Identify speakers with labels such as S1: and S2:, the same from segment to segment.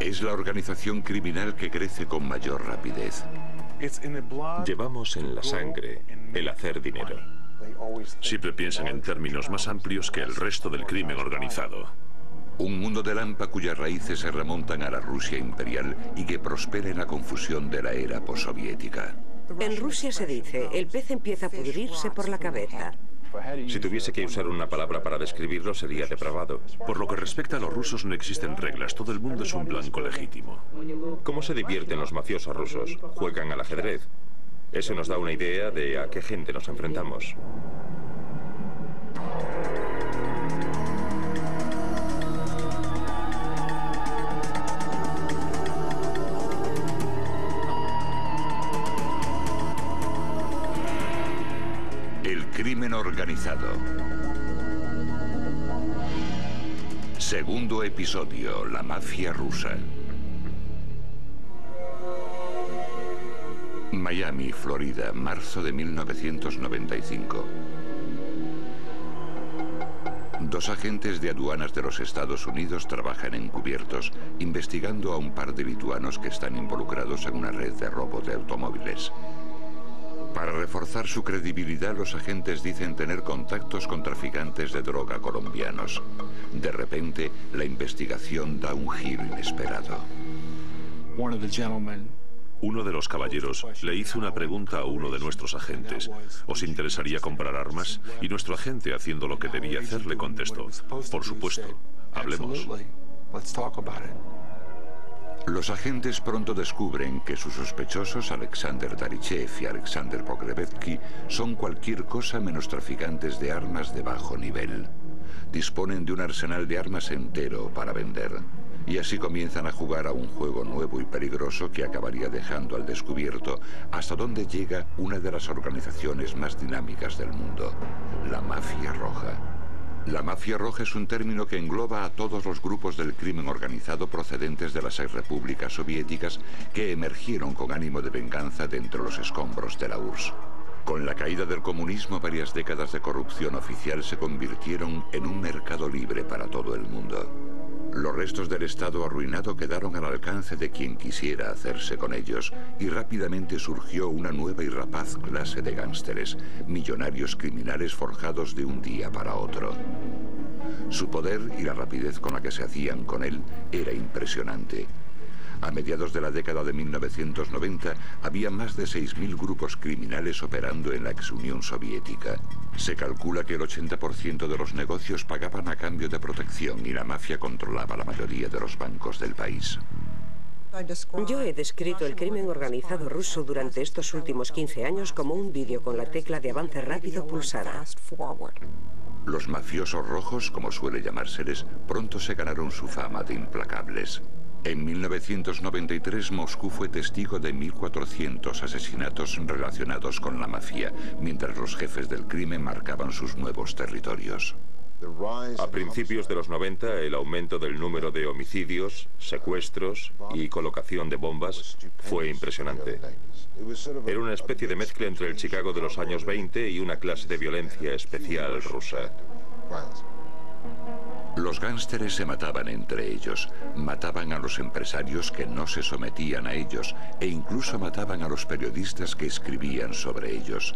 S1: Es la organización criminal que crece con mayor rapidez.
S2: Llevamos en la sangre el hacer dinero.
S3: Siempre piensan en términos más amplios que el resto del crimen organizado.
S1: Un mundo de Lampa cuyas raíces se remontan a la Rusia imperial y que prospera en la confusión de la era postsoviética.
S4: En Rusia se dice, el pez empieza a pudrirse por la cabeza.
S2: Si tuviese que usar una palabra para describirlo, sería depravado.
S3: Por lo que respecta a los rusos, no existen reglas. Todo el mundo es un blanco legítimo.
S2: ¿Cómo se divierten los mafiosos rusos? Juegan al ajedrez. Eso nos da una idea de a qué gente nos enfrentamos.
S1: Crimen organizado. Segundo episodio, la mafia rusa. Miami, Florida, marzo de 1995. Dos agentes de aduanas de los Estados Unidos trabajan encubiertos, investigando a un par de lituanos que están involucrados en una red de robo de automóviles. Para reforzar su credibilidad, los agentes dicen tener contactos con traficantes de droga colombianos. De repente, la investigación da un giro inesperado.
S3: Uno de los caballeros le hizo una pregunta a uno de nuestros agentes. ¿Os interesaría comprar armas? Y nuestro agente, haciendo lo que debía hacer, le contestó: por supuesto, hablemos.
S1: Los agentes pronto descubren que sus sospechosos, Alexander Darichev y Alexander Pogrebetsky, son cualquier cosa menos traficantes de armas de bajo nivel. Disponen de un arsenal de armas entero para vender. Y así comienzan a jugar a un juego nuevo y peligroso que acabaría dejando al descubierto hasta dónde llega una de las organizaciones más dinámicas del mundo, la Mafia Roja. La Mafia Roja es un término que engloba a todos los grupos del crimen organizado procedentes de las exrepúblicas soviéticas que emergieron con ánimo de venganza de entre los escombros de la URSS. Con la caída del comunismo, varias décadas de corrupción oficial se convirtieron en un mercado libre para todo el mundo. Los restos del Estado arruinado quedaron al alcance de quien quisiera hacerse con ellos, y rápidamente surgió una nueva y rapaz clase de gánsteres, millonarios criminales forjados de un día para otro. Su poder y la rapidez con la que se hacían con él era impresionante. A mediados de la década de 1990 había más de 6.000 grupos criminales operando en la ex Unión Soviética. Se calcula que el 80% de los negocios pagaban a cambio de protección y la mafia controlaba la mayoría de los bancos del país.
S4: Yo he descrito el crimen organizado ruso durante estos últimos 15 años como un vídeo con la tecla de avance rápido pulsada.
S1: Los mafiosos rojos, como suele llamárseles, pronto se ganaron su fama de implacables. En 1993, Moscú fue testigo de 1.400 asesinatos relacionados con la mafia, mientras los jefes del crimen marcaban sus nuevos territorios.
S2: A principios de los 90, el aumento del número de homicidios, secuestros y colocación de bombas fue impresionante. Era una especie de mezcla entre el Chicago de los años 20 y una clase de violencia especial rusa.
S1: Los gánsteres se mataban entre ellos, mataban a los empresarios que no se sometían a ellos e incluso mataban a los periodistas que escribían sobre ellos,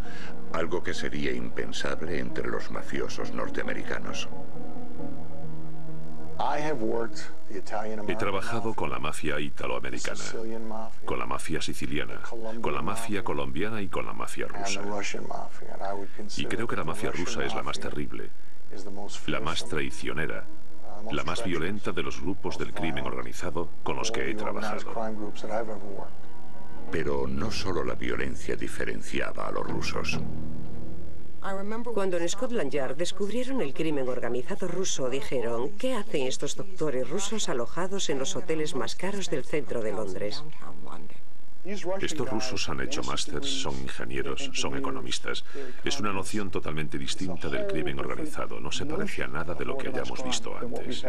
S1: algo que sería impensable entre los mafiosos norteamericanos.
S3: He trabajado con la mafia italoamericana, con la mafia siciliana, con la mafia colombiana y con la mafia rusa. Y creo que la mafia rusa es la más terrible, la más traicionera, la más violenta de los grupos del crimen organizado con los que he trabajado.
S1: Pero no solo la violencia diferenciaba a los rusos.
S4: Cuando en Scotland Yard descubrieron el crimen organizado ruso, dijeron: ¿qué hacen estos doctores rusos alojados en los hoteles más caros del centro de Londres?
S3: Estos rusos han hecho másters, son ingenieros, son economistas. Es una noción totalmente distinta del crimen organizado. No se parece a nada de lo que hayamos visto antes.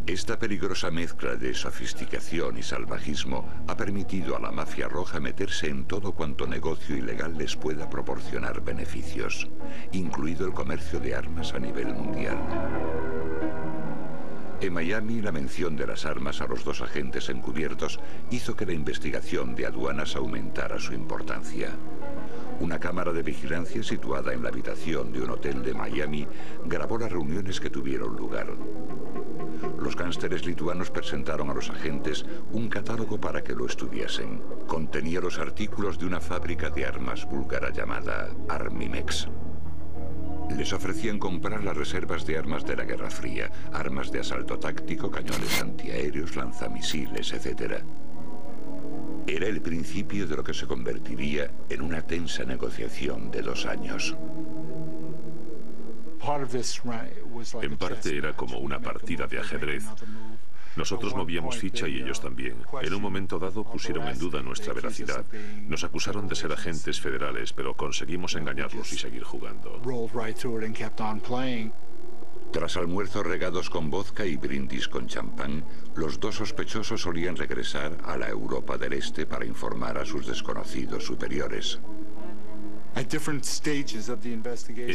S1: Esta peligrosa mezcla de sofisticación y salvajismo ha permitido a la mafia roja meterse en todo cuanto negocio ilegal les pueda proporcionar beneficios, incluido el comercio de armas a nivel mundial. En Miami, la mención de las armas a los dos agentes encubiertos hizo que la investigación de aduanas aumentara su importancia. Una cámara de vigilancia situada en la habitación de un hotel de Miami grabó las reuniones que tuvieron lugar. Los gánsteres lituanos presentaron a los agentes un catálogo para que lo estudiesen. Contenía los artículos de una fábrica de armas búlgara llamada Armimex. Les ofrecían comprar las reservas de armas de la Guerra Fría, armas de asalto táctico, cañones antiaéreos, lanzamisiles, etc. Era el principio de lo que se convertiría en una tensa negociación de 2 años.
S3: En parte era como una partida de ajedrez. Nosotros movíamos ficha y ellos también. En un momento dado pusieron en duda nuestra veracidad. Nos acusaron de ser agentes federales, pero conseguimos engañarlos y seguir jugando.
S1: Tras almuerzos regados con vodka y brindis con champán, los dos sospechosos solían regresar a la Europa del Este para informar a sus desconocidos superiores.
S3: En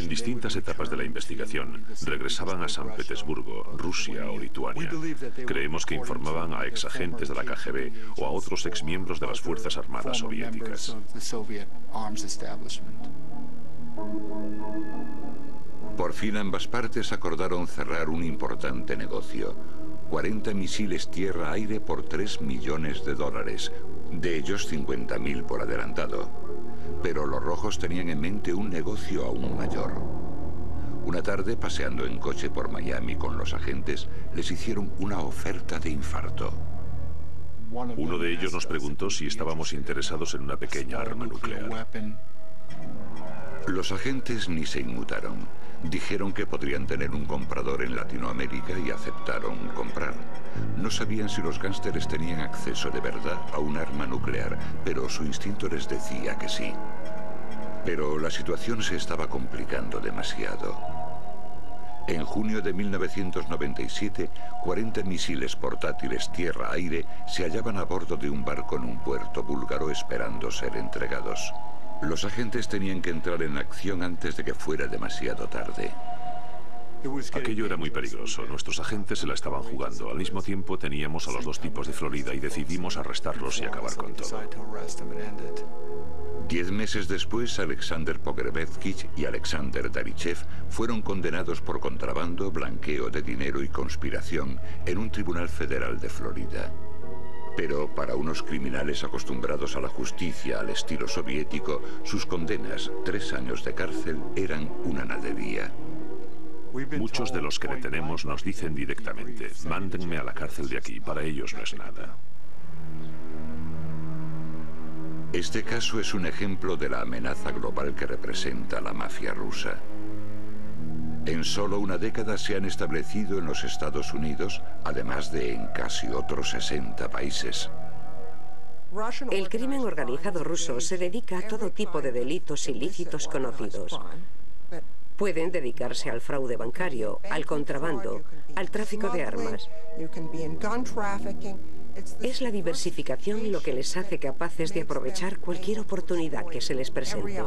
S3: distintas etapas de la investigación, regresaban a San Petersburgo, Rusia o Lituania. Creemos que informaban a exagentes de la KGB o a otros exmiembros de las Fuerzas Armadas soviéticas.
S1: Por fin ambas partes acordaron cerrar un importante negocio. 40 misiles tierra-aire por $3 millones, de ellos 50.000 por adelantado. Pero los rojos tenían en mente un negocio aún mayor. Una tarde, paseando en coche por Miami con los agentes, les hicieron una oferta de infarto.
S3: Uno de ellos nos preguntó si estábamos interesados en una pequeña arma nuclear.
S1: Los agentes ni se inmutaron. Dijeron que podrían tener un comprador en Latinoamérica y aceptaron comprar. No sabían si los gánsteres tenían acceso de verdad a un arma nuclear, pero su instinto les decía que sí. Pero la situación se estaba complicando demasiado. En junio de 1997, 40 misiles portátiles tierra-aire se hallaban a bordo de un barco en un puerto búlgaro esperando ser entregados. Los agentes tenían que entrar en acción antes de que fuera demasiado tarde.
S3: Aquello era muy peligroso. Nuestros agentes se la estaban jugando. Al mismo tiempo teníamos a los dos tipos de Florida y decidimos arrestarlos y acabar con todo.
S1: 10 meses después, Alexander Pogrebezkich y Alexander Darichev fueron condenados por contrabando, blanqueo de dinero y conspiración en un tribunal federal de Florida. Pero para unos criminales acostumbrados a la justicia al estilo soviético, sus condenas, 3 años de cárcel, eran una nadería.
S3: Muchos de los que detenemos nos dicen directamente, mándenme a la cárcel de aquí, para ellos no es nada.
S1: Este caso es un ejemplo de la amenaza global que representa la mafia rusa. En solo una década se han establecido en los Estados Unidos, además de en casi otros 60 países.
S4: El crimen organizado ruso se dedica a todo tipo de delitos ilícitos conocidos. Pueden dedicarse al fraude bancario, al contrabando, al tráfico de armas. Es la diversificación lo que les hace capaces de aprovechar cualquier oportunidad que se les presente.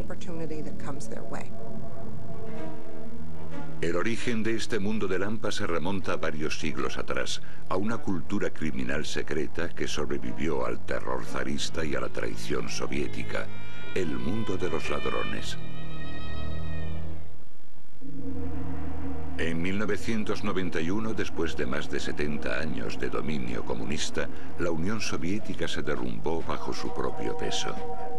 S1: El origen de este mundo de Lampa se remonta a varios siglos atrás, a una cultura criminal secreta que sobrevivió al terror zarista y a la traición soviética, el mundo de los ladrones. En 1991, después de más de 70 años de dominio comunista, la Unión Soviética se derrumbó bajo su propio peso.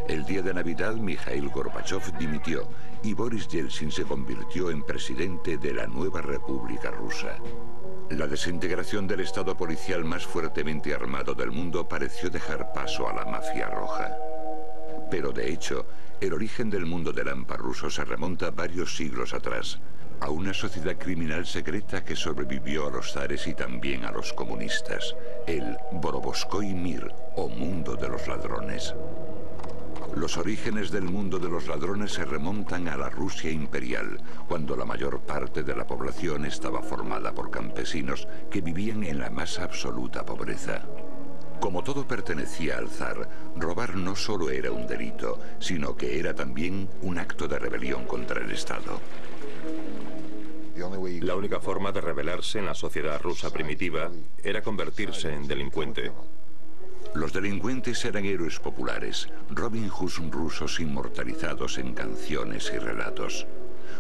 S1: El día de Navidad, Mikhail Gorbachev dimitió y Boris Yeltsin se convirtió en presidente de la nueva República Rusa. La desintegración del Estado policial más fuertemente armado del mundo pareció dejar paso a la mafia roja. Pero de hecho, el origen del mundo del Lampa ruso se remonta varios siglos atrás, a una sociedad criminal secreta que sobrevivió a los zares y también a los comunistas, el Borovskoy Mir, o mundo de los ladrones. Los orígenes del mundo de los ladrones se remontan a la Rusia imperial, cuando la mayor parte de la población estaba formada por campesinos que vivían en la más absoluta pobreza. Como todo pertenecía al zar, robar no solo era un delito, sino que era también un acto de rebelión contra el Estado.
S2: La única forma de rebelarse en la sociedad rusa primitiva era convertirse en delincuente.
S1: Los delincuentes eran héroes populares, Robin Hoods rusos inmortalizados en canciones y relatos.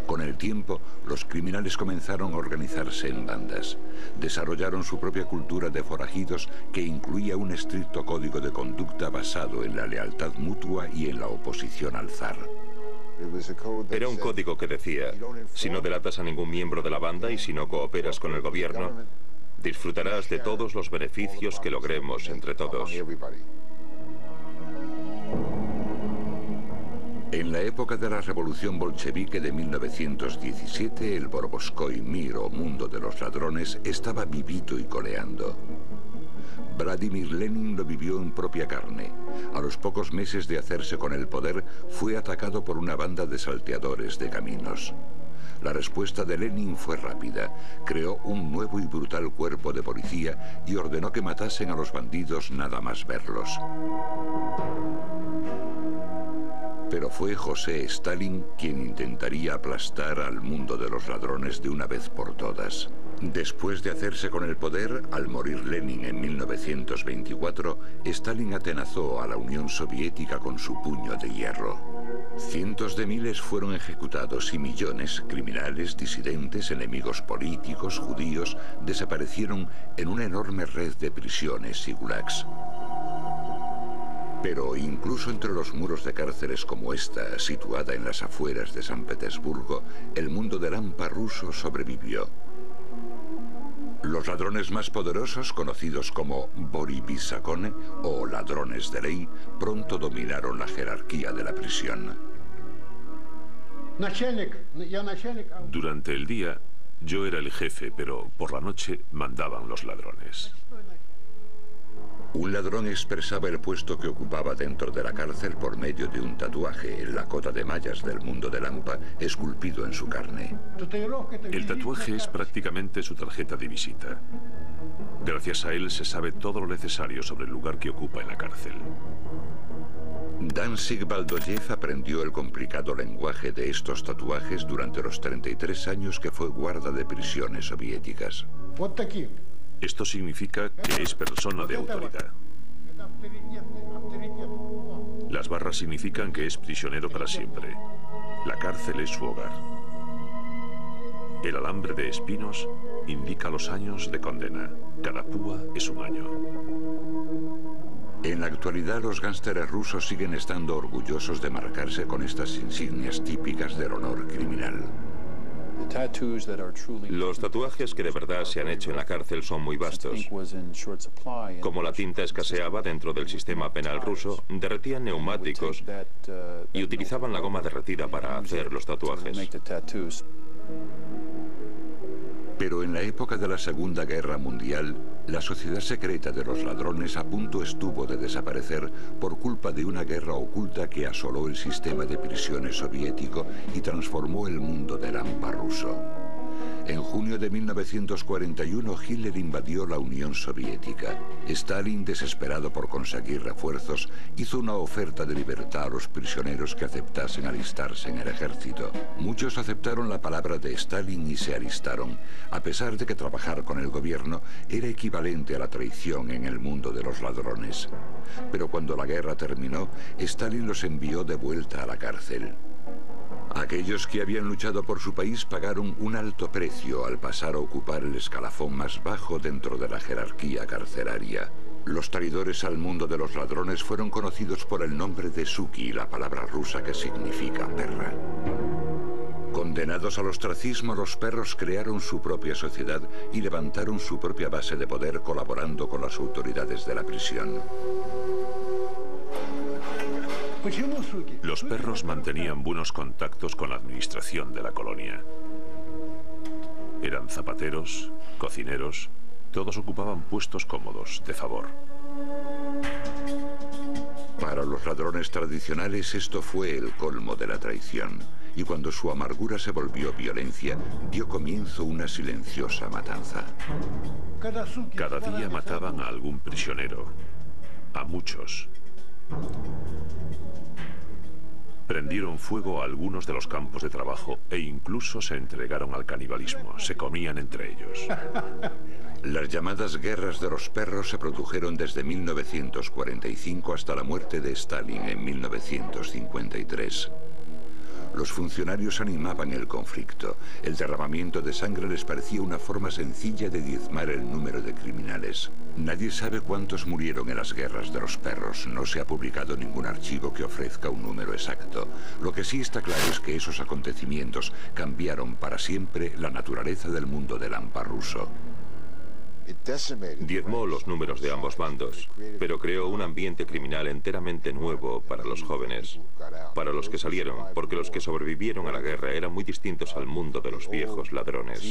S1: Con el tiempo, los criminales comenzaron a organizarse en bandas. Desarrollaron su propia cultura de forajidos que incluía un estricto código de conducta basado en la lealtad mutua y en la oposición al zar.
S2: Era un código que decía, si no delatas a ningún miembro de la banda y si no cooperas con el gobierno, disfrutarás de todos los beneficios que logremos entre todos.
S1: En la época de la revolución bolchevique de 1917, el Borbóskoy Mir, o mundo de los ladrones, estaba vivito y coleando. Vladimir Lenin lo vivió en propia carne. A los pocos meses de hacerse con el poder, fue atacado por una banda de salteadores de caminos. La respuesta de Lenin fue rápida. Creó un nuevo y brutal cuerpo de policía y ordenó que matasen a los bandidos nada más verlos. Pero fue José Stalin quien intentaría aplastar al mundo de los ladrones de una vez por todas. Después de hacerse con el poder, al morir Lenin en 1924, Stalin atenazó a la Unión Soviética con su puño de hierro. Cientos de miles fueron ejecutados y millones, criminales, disidentes, enemigos políticos, judíos, desaparecieron en una enorme red de prisiones y gulags. Pero incluso entre los muros de cárceles como esta, situada en las afueras de San Petersburgo, el mundo del hampa ruso sobrevivió. Los ladrones más poderosos, conocidos como Boribisakone o ladrones de ley, pronto dominaron la jerarquía de la prisión.
S3: Durante el día, yo era el jefe, pero por la noche mandaban los ladrones.
S1: Un ladrón expresaba el puesto que ocupaba dentro de la cárcel por medio de un tatuaje, la cota de mallas del mundo del hampa, esculpido en su carne.
S3: El tatuaje es prácticamente su tarjeta de visita. Gracias a él se sabe todo lo necesario sobre el lugar que ocupa en la cárcel.
S1: Danzig Baldoyev aprendió el complicado lenguaje de estos tatuajes durante los 33 años que fue guarda de prisiones soviéticas.
S3: Esto significa que es persona de autoridad. Las barras significan que es prisionero para siempre. La cárcel es su hogar. El alambre de espinos indica los años de condena. Cada púa es un año.
S1: En la actualidad, los gánsteres rusos siguen estando orgullosos de marcarse con estas insignias típicas del honor criminal.
S2: Los tatuajes que de verdad se han hecho en la cárcel son muy vastos. Como la tinta escaseaba dentro del sistema penal ruso, derretían neumáticos y utilizaban la goma derretida para hacer los tatuajes.
S1: Pero en la época de la Segunda Guerra Mundial, la sociedad secreta de los ladrones a punto estuvo de desaparecer por culpa de una guerra oculta que asoló el sistema de prisiones soviético y transformó el mundo del hampa ruso. En junio de 1941, Hitler invadió la Unión Soviética. Stalin, desesperado por conseguir refuerzos, hizo una oferta de libertad a los prisioneros que aceptasen alistarse en el ejército. Muchos aceptaron la palabra de Stalin y se alistaron, a pesar de que trabajar con el gobierno era equivalente a la traición en el mundo de los ladrones. Pero cuando la guerra terminó, Stalin los envió de vuelta a la cárcel. Aquellos que habían luchado por su país pagaron un alto precio al pasar a ocupar el escalafón más bajo dentro de la jerarquía carcelaria. Los traidores al mundo de los ladrones fueron conocidos por el nombre de Suki, la palabra rusa que significa perra. Condenados al ostracismo, los perros crearon su propia sociedad y levantaron su propia base de poder colaborando con las autoridades de la prisión.
S3: Los perros mantenían buenos contactos con la administración de la colonia. Eran zapateros, cocineros, todos ocupaban puestos cómodos, de favor.
S1: Para los ladrones tradicionales esto fue el colmo de la traición, y cuando su amargura se volvió violencia, dio comienzo una silenciosa matanza.
S3: Cada día mataban a algún prisionero, a muchos. Prendieron fuego a algunos de los campos de trabajo e incluso se entregaron al canibalismo. Se comían entre ellos.
S1: Las llamadas guerras de los perros se produjeron desde 1945 hasta la muerte de Stalin en 1953. Los funcionarios animaban el conflicto. El derramamiento de sangre les parecía una forma sencilla de diezmar el número de criminales. Nadie sabe cuántos murieron en las guerras de los perros. No se ha publicado ningún archivo que ofrezca un número exacto. Lo que sí está claro es que esos acontecimientos cambiaron para siempre la naturaleza del mundo del hampa ruso.
S2: Diezmó los números de ambos bandos, pero creó un ambiente criminal enteramente nuevo para los jóvenes, para los que salieron, porque los que sobrevivieron a la guerra eran muy distintos al mundo de los viejos ladrones.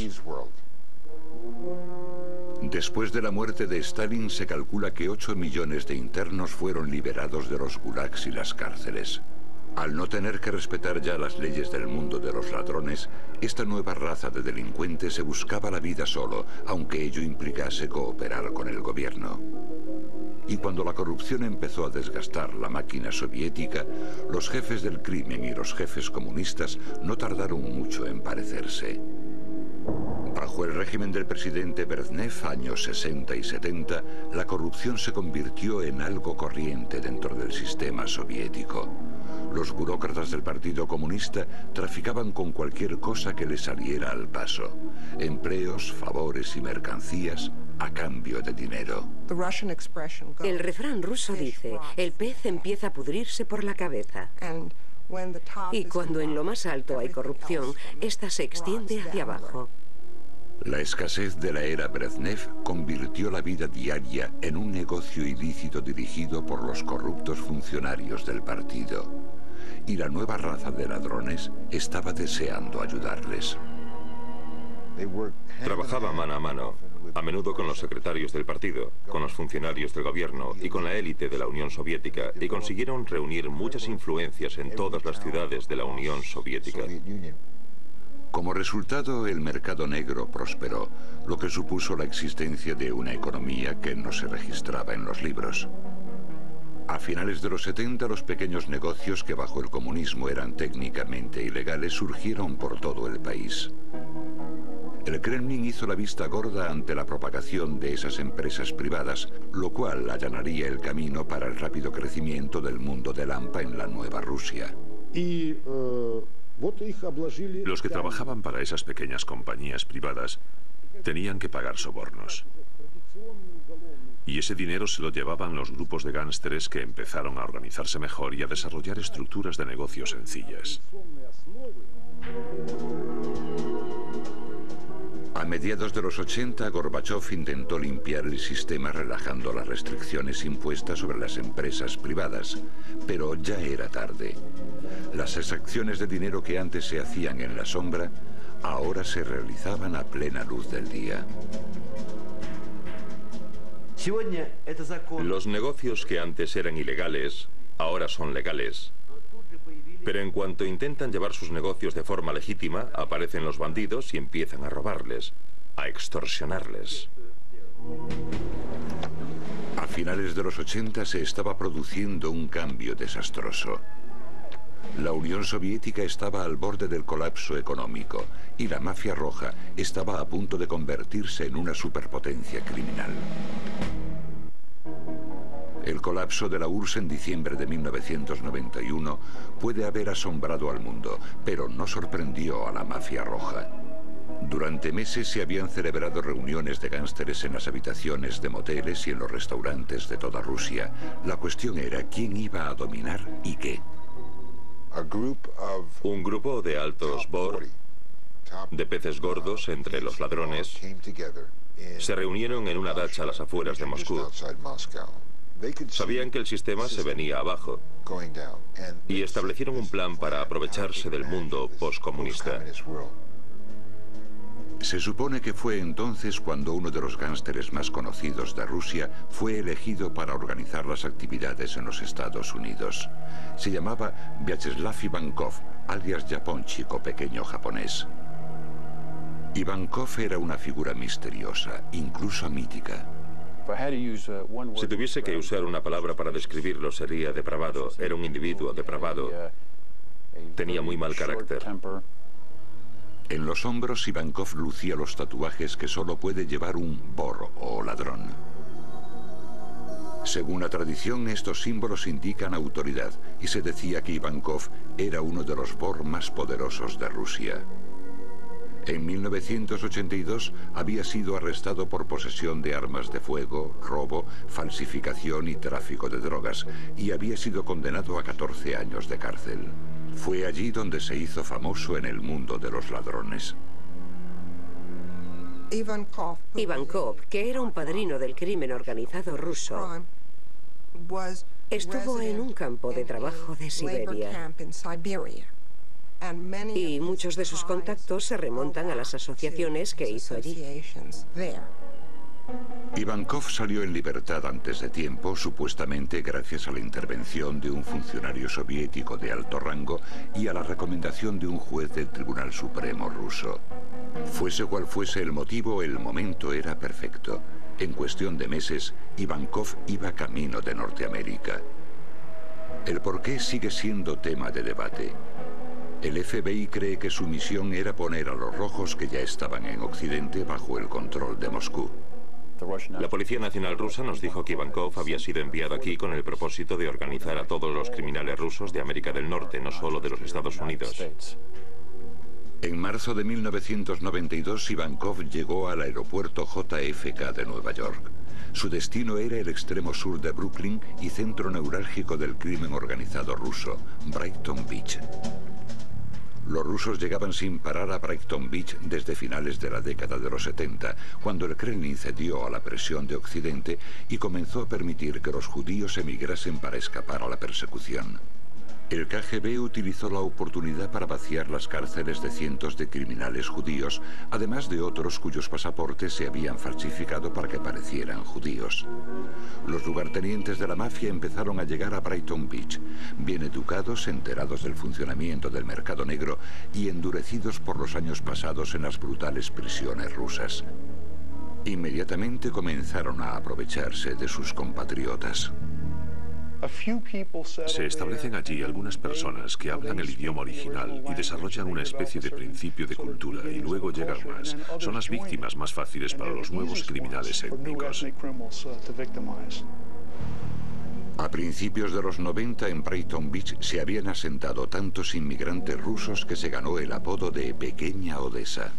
S1: Después de la muerte de Stalin, se calcula que 8 millones de internos fueron liberados de los gulags y las cárceles. Al no tener que respetar ya las leyes del mundo de los ladrones, esta nueva raza de delincuentes se buscaba la vida solo, aunque ello implicase cooperar con el gobierno. Y cuando la corrupción empezó a desgastar la máquina soviética, los jefes del crimen y los jefes comunistas no tardaron mucho en parecerse. Bajo el régimen del presidente Brezhnev, años 60 y 70, la corrupción se convirtió en algo corriente dentro del sistema soviético. Los burócratas del Partido Comunista traficaban con cualquier cosa que les saliera al paso. Empleos, favores y mercancías a cambio de dinero.
S4: El refrán ruso dice, el pez empieza a pudrirse por la cabeza. Y cuando en lo más alto hay corrupción, esta se extiende hacia abajo.
S1: La escasez de la era Brezhnev convirtió la vida diaria en un negocio ilícito dirigido por los corruptos funcionarios del partido. Y la nueva raza de ladrones estaba deseando ayudarles.
S2: Trabajaba mano a mano, a menudo con los secretarios del partido, con los funcionarios del gobierno y con la élite de la Unión Soviética, y consiguieron reunir muchas influencias en todas las ciudades de la Unión Soviética.
S1: Como resultado, el mercado negro prosperó, lo que supuso la existencia de una economía que no se registraba en los libros. A finales de los 70, los pequeños negocios que bajo el comunismo eran técnicamente ilegales surgieron por todo el país. El Kremlin hizo la vista gorda ante la propagación de esas empresas privadas, lo cual allanaría el camino para el rápido crecimiento del mundo del hampa en la nueva Rusia.
S3: Los que trabajaban para esas pequeñas compañías privadas tenían que pagar sobornos. Y ese dinero se lo llevaban los grupos de gángsteres que empezaron a organizarse mejor y a desarrollar estructuras de negocio sencillas.
S1: A mediados de los 80, Gorbachov intentó limpiar el sistema relajando las restricciones impuestas sobre las empresas privadas, pero ya era tarde. Las exacciones de dinero que antes se hacían en la sombra, ahora se realizaban a plena luz del día.
S2: Los negocios que antes eran ilegales, ahora son legales. Pero en cuanto intentan llevar sus negocios de forma legítima, aparecen los bandidos y empiezan a robarles, a extorsionarles.
S1: A finales de los 80 se estaba produciendo un cambio desastroso. La Unión Soviética estaba al borde del colapso económico y la mafia roja estaba a punto de convertirse en una superpotencia criminal. El colapso de la URSS en diciembre de 1991 puede haber asombrado al mundo, pero no sorprendió a la mafia roja. Durante meses se habían celebrado reuniones de gángsteres en las habitaciones de moteles y en los restaurantes de toda Rusia. La cuestión era quién iba a dominar y qué.
S2: Un grupo de altos bor, de peces gordos entre los ladrones, se reunieron en una dacha a las afueras de Moscú. Sabían que el sistema se venía abajo y establecieron un plan para aprovecharse del mundo postcomunista.
S1: Se supone que fue entonces cuando uno de los gángsteres más conocidos de Rusia fue elegido para organizar las actividades en los Estados Unidos. Se llamaba Vyacheslav Ivankov, alias Japonchik o pequeño japonés. Ivankov era una figura misteriosa, incluso mítica.
S2: Si tuviese que usar una palabra para describirlo sería depravado. Era un individuo depravado. Tenía muy mal carácter.
S1: En los hombros, Ivankov lucía los tatuajes que solo puede llevar un bor o ladrón. Según la tradición, estos símbolos indican autoridad, y se decía que Ivankov era uno de los bor más poderosos de Rusia. En 1982 había sido arrestado por posesión de armas de fuego, robo, falsificación y tráfico de drogas, y había sido condenado a 14 años de cárcel. Fue allí donde se hizo famoso en el mundo de los ladrones.
S4: Ivankov, que era un padrino del crimen organizado ruso, estuvo en un campo de trabajo de Siberia. Y muchos de sus contactos se remontan a las asociaciones que hizo allí.
S1: Ivankov salió en libertad antes de tiempo, supuestamente gracias a la intervención de un funcionario soviético de alto rango y a la recomendación de un juez del Tribunal Supremo ruso. Fuese cual fuese el motivo, el momento era perfecto. En cuestión de meses, Ivankov iba camino de Norteamérica. El porqué sigue siendo tema de debate. El FBI cree que su misión era poner a los rojos que ya estaban en Occidente bajo el control de Moscú.
S2: La Policía Nacional Rusa nos dijo que Ivankov había sido enviado aquí con el propósito de organizar a todos los criminales rusos de América del Norte, no solo de los Estados Unidos.
S1: En marzo de 1992, Ivankov llegó al aeropuerto JFK de Nueva York. Su destino era el extremo sur de Brooklyn y centro neurálgico del crimen organizado ruso, Brighton Beach. Los rusos llegaban sin parar a Brighton Beach desde finales de la década de los 70, cuando el Kremlin cedió a la presión de Occidente y comenzó a permitir que los judíos emigrasen para escapar a la persecución. El KGB utilizó la oportunidad para vaciar las cárceles de cientos de criminales judíos, además de otros cuyos pasaportes se habían falsificado para que parecieran judíos. Los lugartenientes de la mafia empezaron a llegar a Brighton Beach, bien educados, enterados del funcionamiento del mercado negro y endurecidos por los años pasados en las brutales prisiones rusas. Inmediatamente comenzaron a aprovecharse de sus compatriotas.
S3: Se establecen allí algunas personas que hablan el idioma original y desarrollan una especie de principio de cultura, y luego llegan más. Son las víctimas más fáciles para los nuevos criminales étnicos.
S1: A principios de los 90 en Brighton Beach se habían asentado tantos inmigrantes rusos que se ganó el apodo de Pequeña Odessa.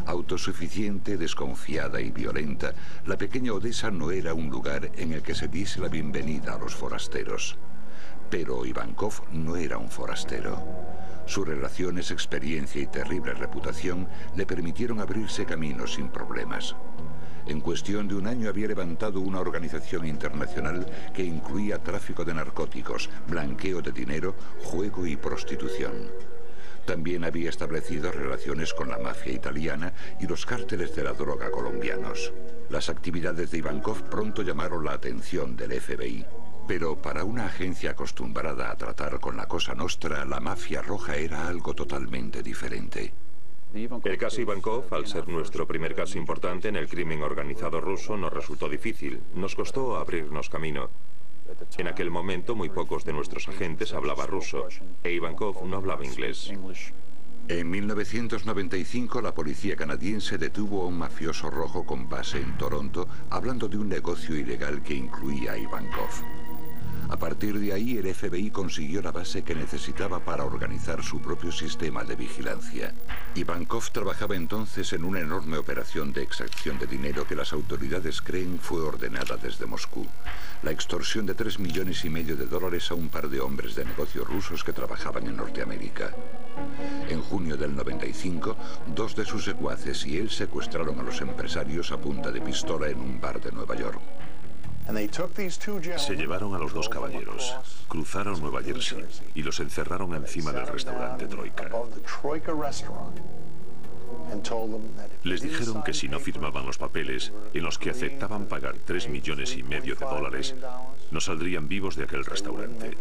S1: Autosuficiente, desconfiada y violenta, la pequeña Odessa no era un lugar en el que se diese la bienvenida a los forasteros. Pero Ivankov no era un forastero. Sus relaciones, experiencia y terrible reputación le permitieron abrirse camino sin problemas. En cuestión de un año había levantado una organización internacional que incluía tráfico de narcóticos, blanqueo de dinero, juego y prostitución. También había establecido relaciones con la mafia italiana y los cárteles de la droga colombianos. Las actividades de Ivankov pronto llamaron la atención del FBI. Pero para una agencia acostumbrada a tratar con la Cosa Nostra, la mafia roja era algo totalmente diferente.
S2: El caso Ivankov, al ser nuestro primer caso importante en el crimen organizado ruso, nos resultó difícil. Nos costó abrirnos camino. En aquel momento, muy pocos de nuestros agentes hablaban ruso, e Ivankov no hablaba inglés.
S1: En 1995, la policía canadiense detuvo a un mafioso rojo con base en Toronto, hablando de un negocio ilegal que incluía a Ivankov. A partir de ahí, el FBI consiguió la base que necesitaba para organizar su propio sistema de vigilancia. Ivankov trabajaba entonces en una enorme operación de extracción de dinero que las autoridades creen fue ordenada desde Moscú. La extorsión de $3,5 millones de dólares a un par de hombres de negocios rusos que trabajaban en Norteamérica. En junio del 95, dos de sus secuaces y él secuestraron a los empresarios a punta de pistola en un bar de Nueva York.
S3: Se llevaron a los dos caballeros, cruzaron Nueva Jersey y los encerraron encima del restaurante Troika. Les dijeron que si no firmaban los papeles, en los que aceptaban pagar $3,5 millones de dólares, no saldrían vivos de aquel restaurante.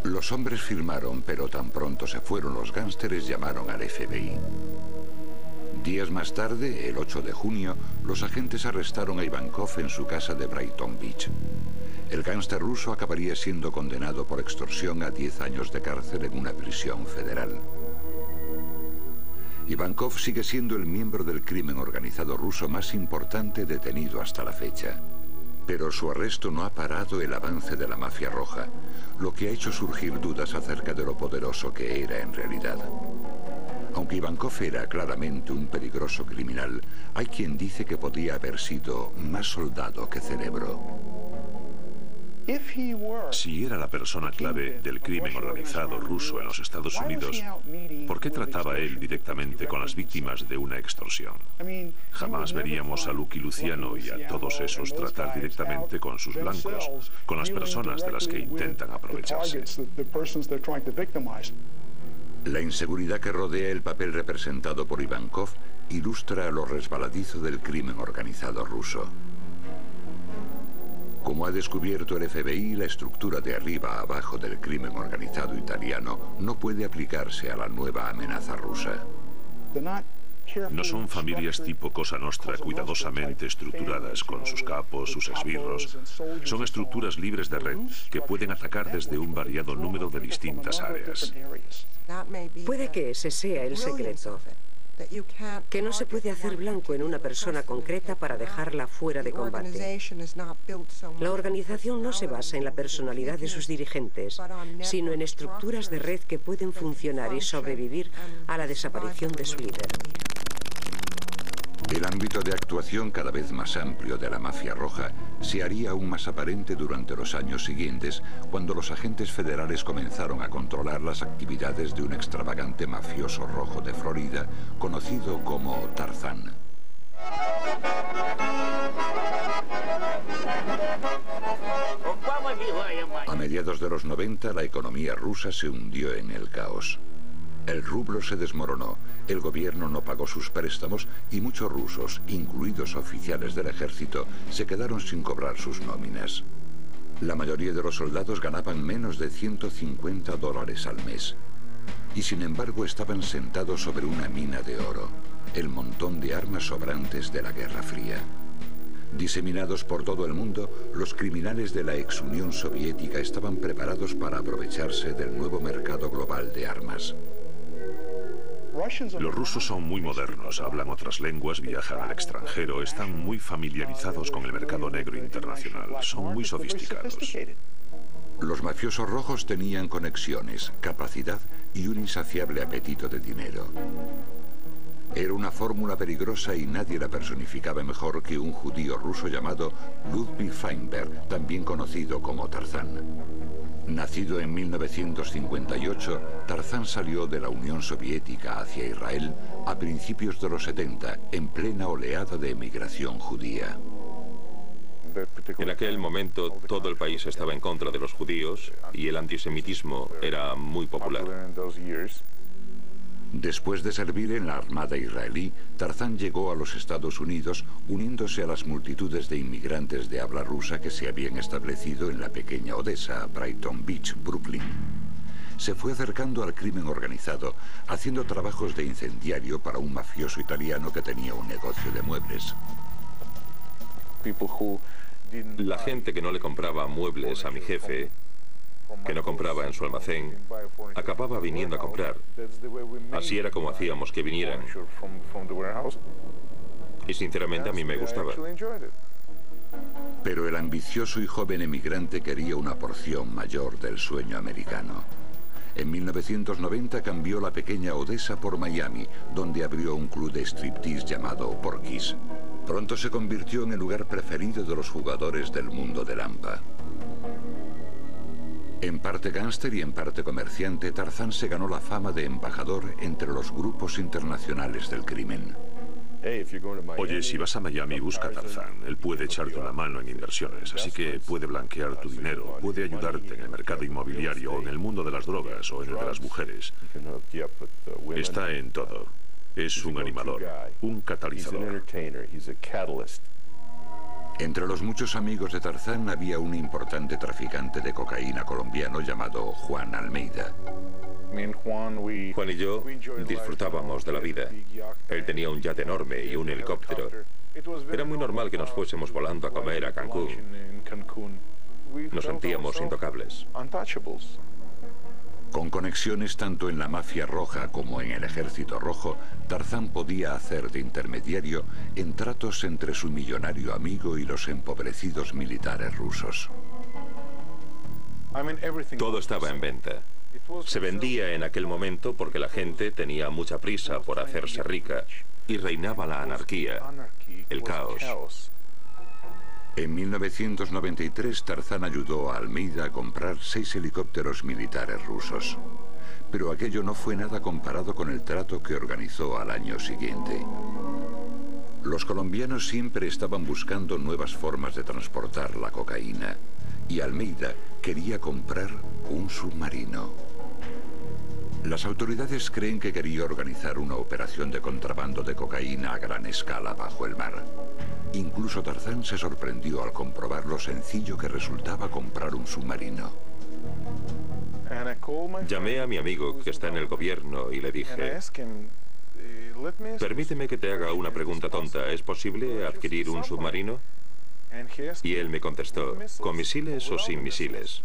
S1: Los hombres firmaron, pero tan pronto se fueron los gánsteres, llamaron al FBI. Días más tarde, el 8 de junio, los agentes arrestaron a Ivankov en su casa de Brighton Beach. el gángster ruso acabaría siendo condenado por extorsión a 10 años de cárcel en una prisión federal. Ivankov sigue siendo el miembro del crimen organizado ruso más importante detenido hasta la fecha. Pero su arresto no ha parado el avance de la mafia roja, lo que ha hecho surgir dudas acerca de lo poderoso que era en realidad. Aunque Ivankov era claramente un peligroso criminal, hay quien dice que podía haber sido más soldado que cerebro.
S3: Si era la persona clave del crimen organizado ruso en los Estados Unidos, ¿por qué trataba él directamente con las víctimas de una extorsión? Jamás veríamos a Lucky Luciano y a todos esos tratar directamente con sus blancos, con las personas de las que intentan aprovecharse.
S1: La inseguridad que rodea el papel representado por Ivankov ilustra lo resbaladizo del crimen organizado ruso. Como ha descubierto el FBI, la estructura de arriba a abajo del crimen organizado italiano no puede aplicarse a la nueva amenaza rusa.
S3: No son familias tipo Cosa Nostra cuidadosamente estructuradas con sus capos, sus esbirros. Son estructuras libres de red que pueden atacar desde un variado número de distintas áreas.
S4: Puede que ese sea el secreto, que no se puede hacer blanco en una persona concreta para dejarla fuera de combate. La organización no se basa en la personalidad de sus dirigentes, sino en estructuras de red que pueden funcionar y sobrevivir a la desaparición de su líder.
S1: El ámbito de actuación cada vez más amplio de la mafia roja se haría aún más aparente durante los años siguientes, cuando los agentes federales comenzaron a controlar las actividades de un extravagante mafioso rojo de Florida, conocido como Tarzán. A mediados de los 90, la economía rusa se hundió en el caos. El rublo se desmoronó, el gobierno no pagó sus préstamos y muchos rusos, incluidos oficiales del ejército, se quedaron sin cobrar sus nóminas. La mayoría de los soldados ganaban menos de $150 al mes. Y sin embargo estaban sentados sobre una mina de oro, el montón de armas sobrantes de la Guerra Fría. Diseminados por todo el mundo, los criminales de la ex Unión Soviética estaban preparados para aprovecharse del nuevo mercado global de armas.
S3: Los rusos son muy modernos, hablan otras lenguas, viajan al extranjero, están muy familiarizados con el mercado negro internacional, son muy sofisticados.
S1: Los mafiosos rojos tenían conexiones, capacidad y un insaciable apetito de dinero. Era una fórmula peligrosa y nadie la personificaba mejor que un judío ruso llamado Ludwig Feinberg, también conocido como Tarzán. Nacido en 1958, Tarzán salió de la Unión Soviética hacia Israel a principios de los 70, en plena oleada de emigración judía.
S2: En aquel momento todo el país estaba en contra de los judíos y el antisemitismo era muy popular.
S1: Después de servir en la Armada israelí, Tarzán llegó a los Estados Unidos uniéndose a las multitudes de inmigrantes de habla rusa que se habían establecido en la pequeña Odessa, Brighton Beach, Brooklyn. Se fue acercando al crimen organizado, haciendo trabajos de incendiario para un mafioso italiano que tenía un negocio de muebles.
S2: La gente que no le compraba muebles a mi jefe, que no compraba en su almacén, acababa viniendo a comprar. Así era como hacíamos que vinieran. Y sinceramente a mí me gustaba.
S1: Pero el ambicioso y joven emigrante quería una porción mayor del sueño americano. En 1990 cambió la pequeña Odessa por Miami, donde abrió un club de striptease llamado Porky's. Pronto se convirtió en el lugar preferido de los jugadores del mundo del AMPA. En parte gángster y en parte comerciante, Tarzán se ganó la fama de embajador entre los grupos internacionales del crimen.
S3: Oye, si vas a Miami, busca a Tarzán. Él puede echarte una mano en inversiones, así que puede blanquear tu dinero, puede ayudarte en el mercado inmobiliario, o en el mundo de las drogas, o en el de las mujeres. Está en todo. Es un animador, un catalizador.
S1: Entre los muchos amigos de Tarzán había un importante traficante de cocaína colombiano llamado Juan Almeida.
S2: Juan y yo disfrutábamos de la vida. Él tenía un yate enorme y un helicóptero. Era muy normal que nos fuésemos volando a comer a Cancún. Nos sentíamos intocables.
S1: Con conexiones tanto en la mafia roja como en el ejército rojo, Tarzán podía hacer de intermediario en tratos entre su millonario amigo y los empobrecidos militares rusos.
S2: Todo estaba en venta. Se vendía en aquel momento porque la gente tenía mucha prisa por hacerse rica y reinaba la anarquía, el caos.
S1: En 1993, Tarzán ayudó a Almeida a comprar 6 helicópteros militares rusos. Pero aquello no fue nada comparado con el trato que organizó al año siguiente. Los colombianos siempre estaban buscando nuevas formas de transportar la cocaína, y Almeida quería comprar un submarino. Las autoridades creen que quería organizar una operación de contrabando de cocaína a gran escala bajo el mar. Incluso Tarzán se sorprendió al comprobar lo sencillo que resultaba comprar un submarino.
S2: Llamé a mi amigo que está en el gobierno y le dije: permíteme que te haga una pregunta tonta. ¿Es posible adquirir un submarino? Y él me contestó: ¿con misiles o sin misiles?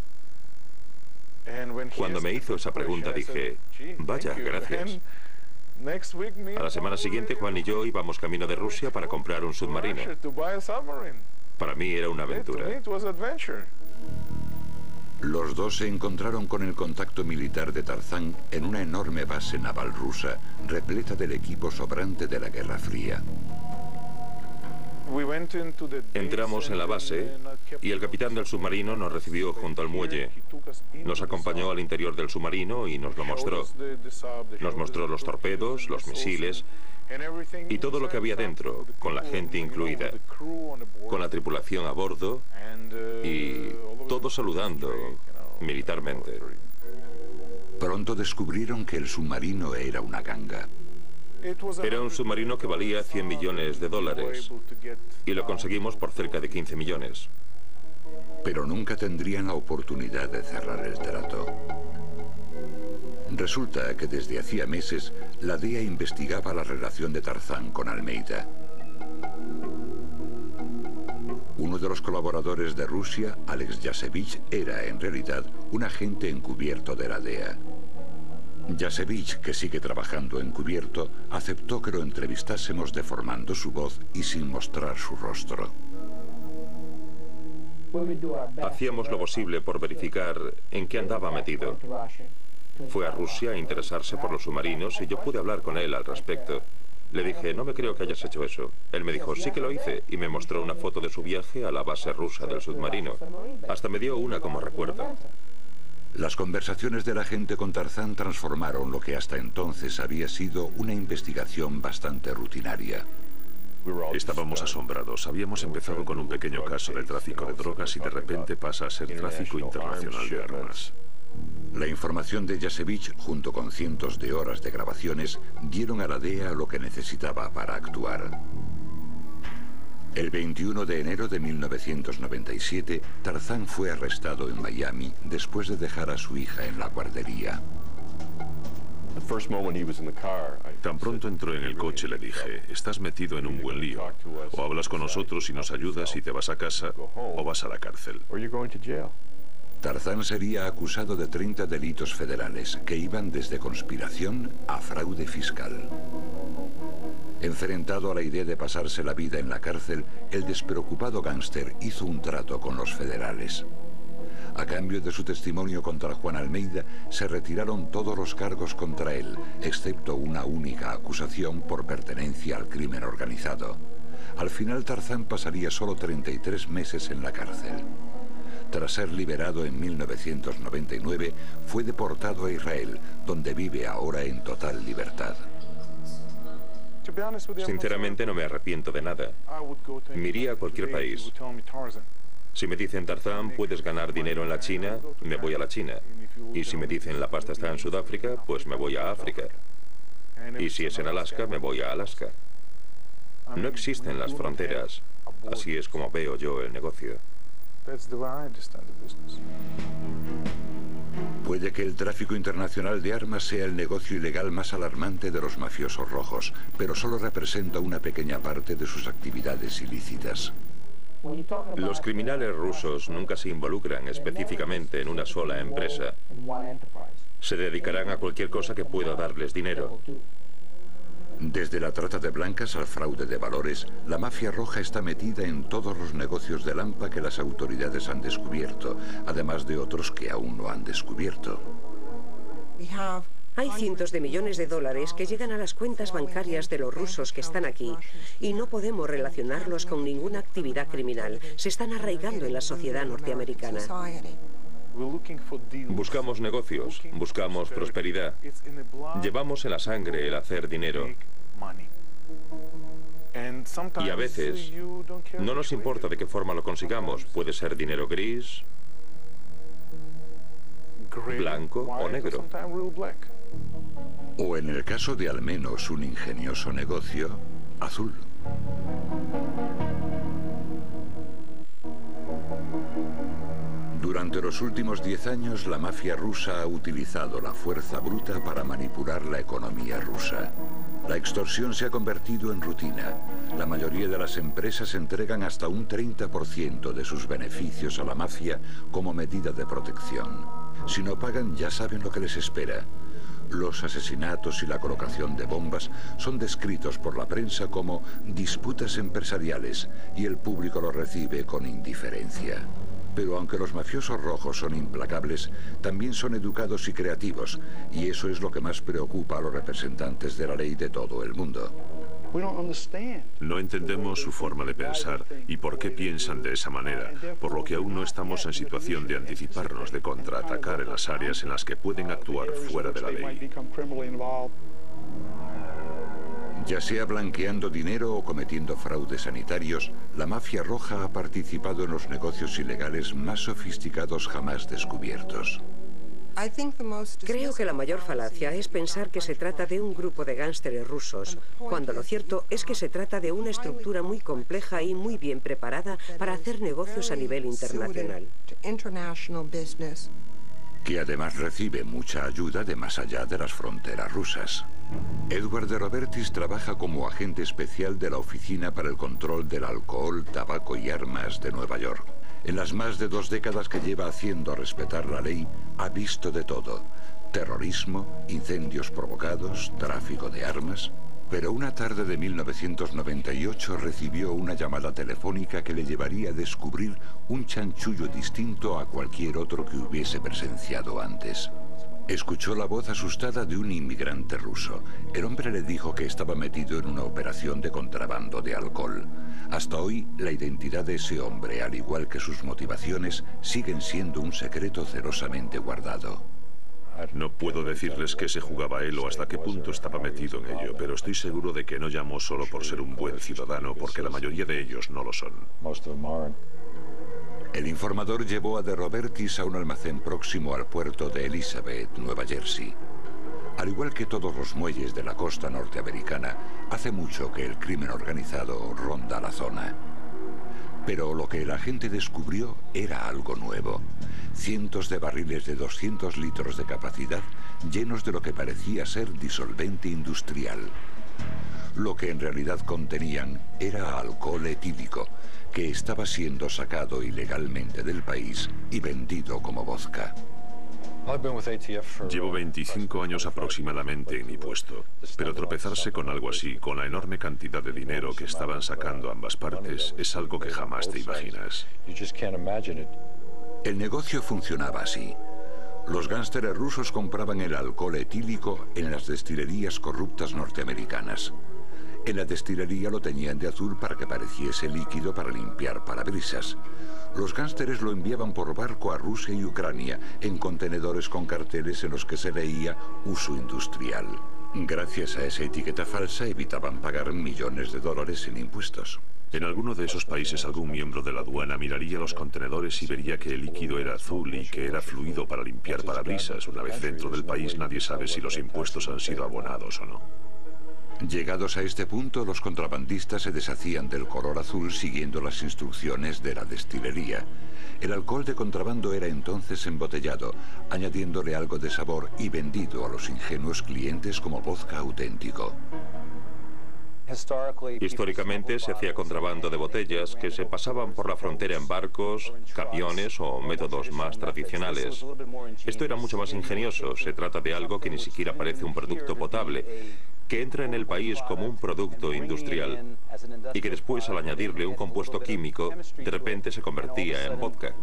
S2: Cuando me hizo esa pregunta dije: vaya, gracias. A la semana siguiente, Juan y yo íbamos camino de Rusia para comprar un submarino. Para mí era una aventura.
S1: Los dos se encontraron con el contacto militar de Tarzán en una enorme base naval rusa, repleta del equipo sobrante de la Guerra Fría.
S2: Entramos en la base y el capitán del submarino nos recibió junto al muelle. Nos acompañó al interior del submarino y nos lo mostró. Nos mostró los torpedos, los misiles y todo lo que había dentro, con la gente incluida, con la tripulación a bordo y todos saludando militarmente.
S1: Pronto descubrieron que el submarino era una ganga.
S2: Era un submarino que valía $100 millones y lo conseguimos por cerca de 15 millones.
S1: Pero nunca tendrían la oportunidad de cerrar el trato. Resulta que desde hacía meses la DEA investigaba la relación de Tarzán con Almeida. Uno de los colaboradores de Rusia, Alex Yasevich, era en realidad un agente encubierto de la DEA. Yasevich, que sigue trabajando encubierto, aceptó que lo entrevistásemos deformando su voz y sin mostrar su rostro.
S2: Hacíamos lo posible por verificar en qué andaba metido. Fue a Rusia a interesarse por los submarinos y yo pude hablar con él al respecto. Le dije: no me creo que hayas hecho eso. Él me dijo: sí que lo hice, y me mostró una foto de su viaje a la base rusa del submarino. Hasta me dio una como recuerdo.
S1: Las conversaciones del agente con Tarzán transformaron lo que hasta entonces había sido una investigación bastante rutinaria.
S3: Estábamos asombrados. Habíamos empezado con un pequeño caso de tráfico de drogas y de repente pasa a ser tráfico internacional de armas.
S1: La información de Yasevich, junto con cientos de horas de grabaciones, dieron a la DEA lo que necesitaba para actuar. El 21 de enero de 1997, Tarzán fue arrestado en Miami después de dejar a su hija en la guardería.
S3: Tan pronto entró en el coche le dije: estás metido en un buen lío. O hablas con nosotros y nos ayudas y te vas a casa, o vas a la cárcel.
S1: Tarzán sería acusado de 30 delitos federales que iban desde conspiración a fraude fiscal. Enfrentado a la idea de pasarse la vida en la cárcel, el despreocupado gángster hizo un trato con los federales. A cambio de su testimonio contra Juan Almeida, se retiraron todos los cargos contra él, excepto una única acusación por pertenencia al crimen organizado. Al final, Tarzán pasaría solo 33 meses en la cárcel. Tras ser liberado en 1999, fue deportado a Israel, donde vive ahora en total libertad.
S2: Sinceramente no me arrepiento de nada. Me iría a cualquier país. Si me dicen: Tarzán, puedes ganar dinero en la China, me voy a la China. Y si me dicen: la pasta está en Sudáfrica, pues me voy a África. Y si es en Alaska, me voy a Alaska. No existen las fronteras. Así es como veo yo el negocio.
S1: Puede que el tráfico internacional de armas sea el negocio ilegal más alarmante de los mafiosos rojos, pero solo representa una pequeña parte de sus actividades ilícitas.
S2: Los criminales rusos nunca se involucran específicamente en una sola empresa. Se dedicarán a cualquier cosa que pueda darles dinero.
S1: Desde la trata de blancas al fraude de valores, la mafia roja está metida en todos los negocios de Lampa que las autoridades han descubierto, además de otros que aún no han descubierto.
S4: Hay cientos de millones de dólares que llegan a las cuentas bancarias de los rusos que están aquí y no podemos relacionarlos con ninguna actividad criminal. Se están arraigando en la sociedad norteamericana.
S2: Buscamos negocios, buscamos prosperidad. Llevamos en la sangre el hacer dinero. Y a veces no nos importa de qué forma lo consigamos. Puede ser dinero gris, blanco o negro.
S1: O en el caso de al menos un ingenioso negocio, azul. Durante los últimos 10 años, la mafia rusa ha utilizado la fuerza bruta para manipular la economía rusa. La extorsión se ha convertido en rutina. La mayoría de las empresas entregan hasta un 30% de sus beneficios a la mafia como medida de protección. Si no pagan, ya saben lo que les espera. Los asesinatos y la colocación de bombas son descritos por la prensa como disputas empresariales y el público lo recibe con indiferencia. Pero aunque los mafiosos rojos son implacables, también son educados y creativos, y eso es lo que más preocupa a los representantes de la ley de todo el mundo.
S3: No entendemos su forma de pensar y por qué piensan de esa manera, por lo que aún no estamos en situación de anticiparnos, de contraatacar en las áreas en las que pueden actuar fuera de la ley.
S1: Ya sea blanqueando dinero o cometiendo fraudes sanitarios, la mafia roja ha participado en los negocios ilegales más sofisticados jamás descubiertos.
S4: Creo que la mayor falacia es pensar que se trata de un grupo de gánsteres rusos, cuando lo cierto es que se trata de una estructura muy compleja y muy bien preparada para hacer negocios a nivel internacional.
S1: Que además recibe mucha ayuda de más allá de las fronteras rusas. Edward de Robertis trabaja como agente especial de la Oficina para el Control del Alcohol, Tabaco y Armas de Nueva York. En las más de 2 décadas que lleva haciendo respetar la ley, ha visto de todo: terrorismo, incendios provocados, tráfico de armas. Pero una tarde de 1998 recibió una llamada telefónica que le llevaría a descubrir un chanchullo distinto a cualquier otro que hubiese presenciado antes. Escuchó la voz asustada de un inmigrante ruso. El hombre le dijo que estaba metido en una operación de contrabando de alcohol. Hasta hoy, la identidad de ese hombre, al igual que sus motivaciones, siguen siendo un secreto celosamente guardado.
S3: No puedo decirles qué se jugaba él o hasta qué punto estaba metido en ello, pero estoy seguro de que no llamó solo por ser un buen ciudadano, porque la mayoría de ellos no lo son.
S1: El informador llevó a de Robertis a un almacén próximo al puerto de Elizabeth, Nueva Jersey. Al igual que todos los muelles de la costa norteamericana, hace mucho que el crimen organizado ronda la zona. Pero lo que el agente descubrió era algo nuevo. Cientos de barriles de 200 litros de capacidad llenos de lo que parecía ser disolvente industrial. Lo que en realidad contenían era alcohol etílico, que estaba siendo sacado ilegalmente del país y vendido como vodka.
S3: Llevo 25 años aproximadamente en mi puesto, pero tropezarse con algo así, con la enorme cantidad de dinero que estaban sacando ambas partes, es algo que jamás te imaginas.
S1: El negocio funcionaba así. Los gánsteres rusos compraban el alcohol etílico en las destilerías corruptas norteamericanas. En la destilería lo teñían de azul para que pareciese líquido para limpiar parabrisas. Los gánsteres lo enviaban por barco a Rusia y Ucrania en contenedores con carteles en los que se leía uso industrial. Gracias a esa etiqueta falsa evitaban pagar millones de dólares en impuestos.
S3: En alguno de esos países algún miembro de la aduana miraría los contenedores y vería que el líquido era azul y que era fluido para limpiar parabrisas. Una vez dentro del país nadie sabe si los impuestos han sido abonados o no.
S1: Llegados a este punto, los contrabandistas se deshacían del color azul siguiendo las instrucciones de la destilería. El alcohol de contrabando era entonces embotellado, añadiéndole algo de sabor y vendido a los ingenuos clientes como vodka auténtico.
S2: Históricamente se hacía contrabando de botellas que se pasaban por la frontera en barcos, camiones o métodos más tradicionales. Esto era mucho más ingenioso. Se trata de algo que ni siquiera parece un producto potable, que entra en el país como un producto industrial y que después, al añadirle un compuesto químico, de repente se convertía en vodka.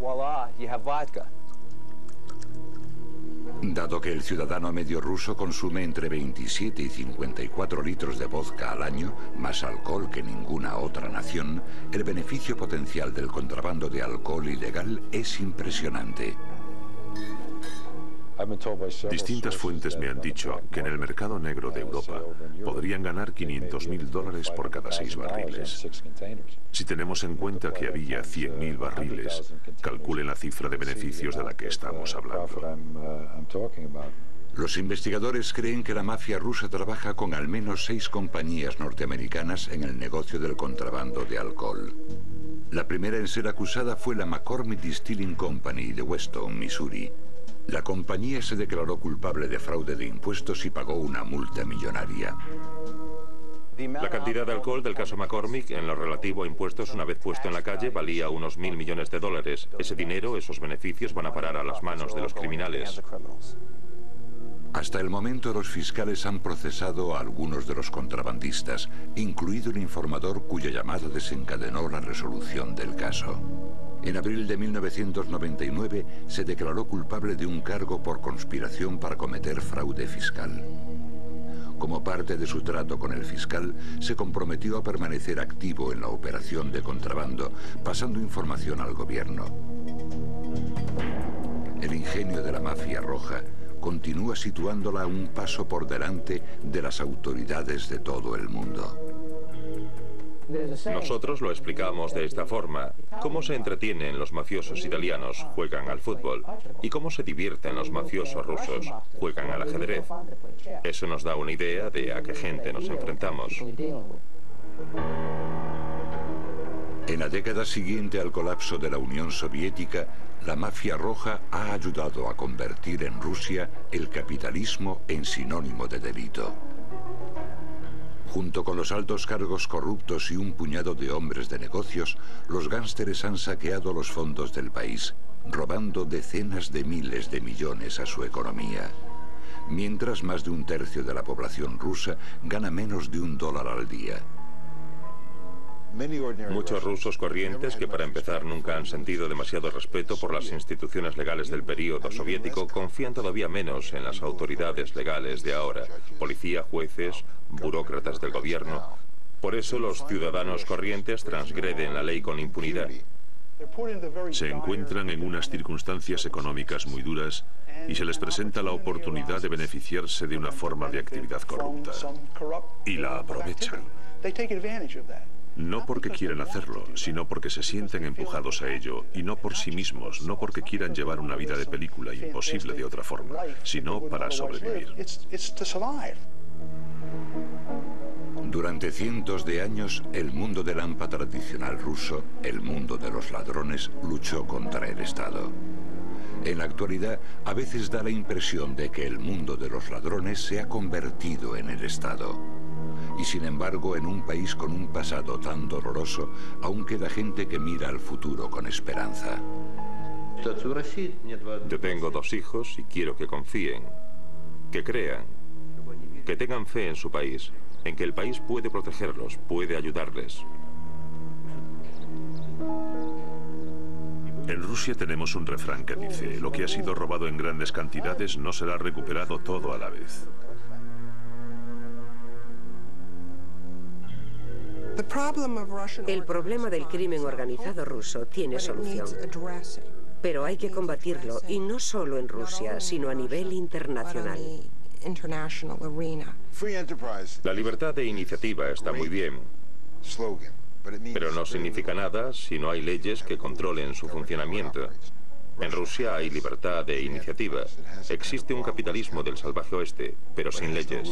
S1: Dado que el ciudadano medio ruso consume entre 27 y 54 litros de vodka al año, más alcohol que ninguna otra nación, el beneficio potencial del contrabando de alcohol ilegal es impresionante.
S3: Distintas fuentes me han dicho que en el mercado negro de Europa podrían ganar $500.000 por cada 6 barriles. Si tenemos en cuenta que había 100.000 barriles, calculen la cifra de beneficios de la que estamos hablando.
S1: Los investigadores creen que la mafia rusa trabaja con al menos 6 compañías norteamericanas en el negocio del contrabando de alcohol. La primera en ser acusada fue la McCormick Distilling Company de Weston, Missouri. La compañía se declaró culpable de fraude de impuestos y pagó una multa millonaria.
S2: La cantidad de alcohol del caso McCormick en lo relativo a impuestos, una vez puesto en la calle, valía unos $1.000 millones. Ese dinero, esos beneficios, van a parar a las manos de los criminales.
S1: Hasta el momento, los fiscales han procesado a algunos de los contrabandistas, incluido el informador cuya llamada desencadenó la resolución del caso. En abril de 1999 se declaró culpable de un cargo por conspiración para cometer fraude fiscal. Como parte de su trato con el fiscal, se comprometió a permanecer activo en la operación de contrabando, pasando información al gobierno. El ingenio de la mafia roja continúa situándola un paso por delante de las autoridades de todo el mundo.
S2: Nosotros lo explicamos de esta forma. ¿Cómo se entretienen los mafiosos italianos? Juegan al fútbol. ¿Y cómo se divierten los mafiosos rusos? Juegan al ajedrez. Eso nos da una idea de a qué gente nos enfrentamos.
S1: En la década siguiente al colapso de la Unión Soviética, la mafia roja ha ayudado a convertir en Rusia el capitalismo en sinónimo de delito. Junto con los altos cargos corruptos y un puñado de hombres de negocios, los gánsteres han saqueado los fondos del país, robando decenas de miles de millones a su economía. Mientras más de un tercio de la población rusa gana menos de $1 al día.
S2: Muchos rusos corrientes que para empezar nunca han sentido demasiado respeto por las instituciones legales del período soviético confían todavía menos en las autoridades legales de ahora, policía, jueces, burócratas del gobierno. Por eso los ciudadanos corrientes transgreden la ley con impunidad.
S3: Se encuentran en unas circunstancias económicas muy duras y se les presenta la oportunidad de beneficiarse de una forma de actividad corrupta. Y la aprovechan. No porque quieran hacerlo, sino porque se sienten empujados a ello, y no por sí mismos, no porque quieran llevar una vida de película imposible de otra forma, sino para sobrevivir.
S1: Durante cientos de años, el mundo del AMPA tradicional ruso, el mundo de los ladrones, luchó contra el Estado. En la actualidad, a veces da la impresión de que el mundo de los ladrones se ha convertido en el Estado. Y sin embargo, en un país con un pasado tan doloroso, aún queda gente que mira al futuro con esperanza.
S2: Yo tengo 2 hijos y quiero que confíen, que crean, que tengan fe en su país, en que el país puede protegerlos, puede ayudarles.
S3: En Rusia tenemos un refrán que dice: lo que ha sido robado en grandes cantidades no será recuperado todo a la vez.
S4: El problema del crimen organizado ruso tiene solución, pero hay que combatirlo, y no solo en Rusia, sino a nivel internacional.
S2: La libertad de iniciativa está muy bien, pero no significa nada si no hay leyes que controlen su funcionamiento. En Rusia hay libertad de iniciativa. Existe un capitalismo del salvaje oeste, pero sin leyes.